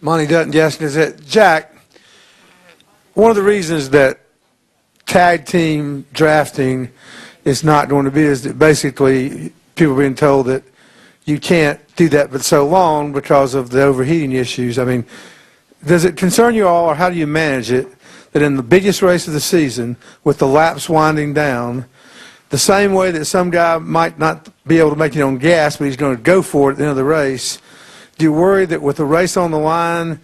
Monty Dutton, yes, is that Jack, one of the reasons that tag team drafting is not going to be is that basically people are being told that you can't do that but so long because of the overheating issues. I mean, does it concern you all, or how do you manage it, that in the biggest race of the season, with the laps winding down, the same way that some guy might not be able to make it on gas, but he's going to go for it at the end of the race, do you worry that with the race on the line,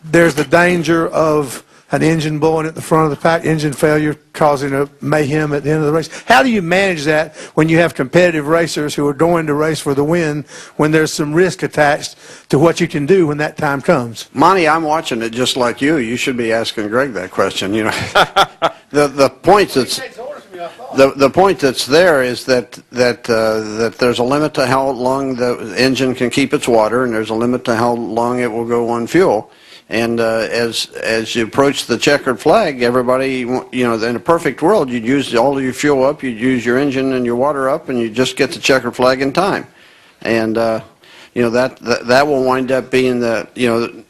there's the danger of an engine blowing at the front of the pack, engine failure causing a mayhem at the end of the race? How do you manage that when you have competitive racers who are going to race for the win, when there's some risk attached to what you can do when that time comes? Monty, I'm watching it just like you. You should be asking Greg that question. You know, the point that's there is that there's a limit to how long the engine can keep its water, and there's a limit to how long it will go on fuel. And as you approach the checkered flag, everybody, you know, in a perfect world, you'd use all of your fuel up, you'd use your engine and your water up, and you just get the checkered flag in time. And you know, that will wind up being the, you know,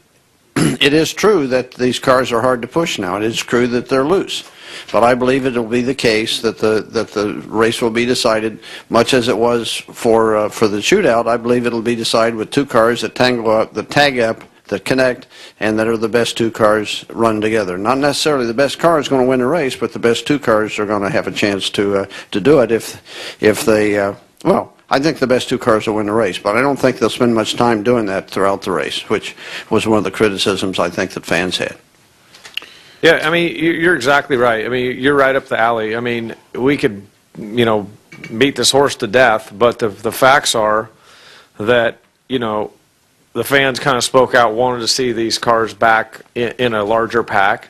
it is true that these cars are hard to push now. It is true that they're loose. But I believe it will be the case that the race will be decided, much as it was for the shootout. I believe it will be decided with two cars that tangle up, that tag up, that connect, and that are the best two cars run together. Not necessarily the best car is going to win the race, but the best two cars are going to have a chance to do it if they well, I think the best two cars will win the race, but I don't think they'll spend much time doing that throughout the race, which was one of the criticisms I think that fans had. Yeah, I mean, you're exactly right. I mean, you're right up the alley. I mean, we could, you know, beat this horse to death, but the facts are that, you know, the fans kind of spoke out, wanted to see these cars back in a larger pack,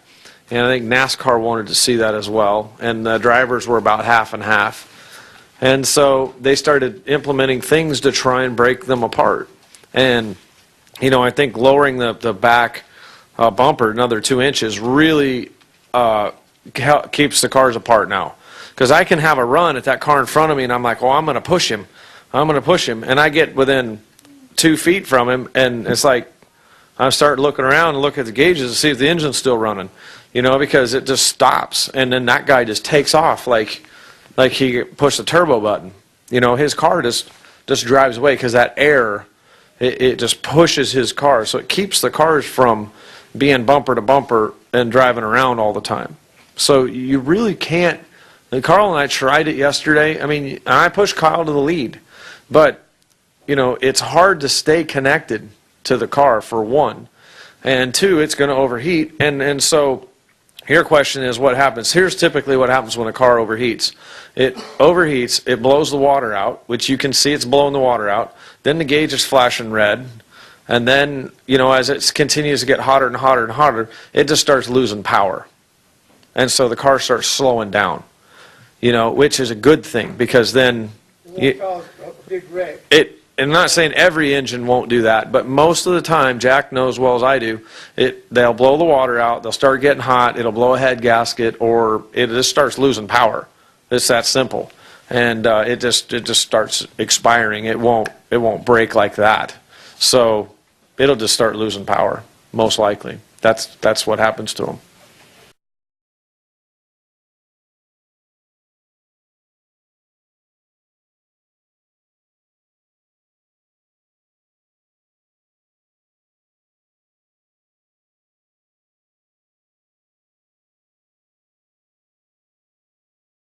and I think NASCAR wanted to see that as well, and the drivers were about half and half. And so they started implementing things to try and break them apart. And, you know, I think lowering the back bumper another 2 inches really keeps the cars apart now. Because I can have a run at that car in front of me, and I'm like, oh, I'm going to push him. I'm going to push him. And I get within 2 feet from him, and it's like I start looking around and look at the gauges to see if the engine's still running, you know, because it just stops, and then that guy just takes off like he pushed the turbo button. You know, his car just drives away because that air, it just pushes his car, so it keeps the cars from being bumper to bumper and driving around all the time. So you really can't. And Carl and I tried it yesterday. I mean, I pushed Kyle to the lead, but you know, it's hard to stay connected to the car, for one, and two, it's going to overheat. And so your question is, what happens? Here's typically what happens when a car overheats. It overheats, it blows the water out, which you can see it's blowing the water out. Then the gauge is flashing red, and then, you know, as it continues to get hotter and hotter and hotter, it just starts losing power. And so the car starts slowing down, you know, which is a good thing, because then Cause a big wreck. I'm not saying every engine won't do that, but most of the time, Jack knows as well as I do, they'll blow the water out, they'll start getting hot, it'll blow a head gasket, or it just starts losing power. It's that simple. And it just starts expiring. It won't break like that. So it'll just start losing power, most likely. That's what happens to them.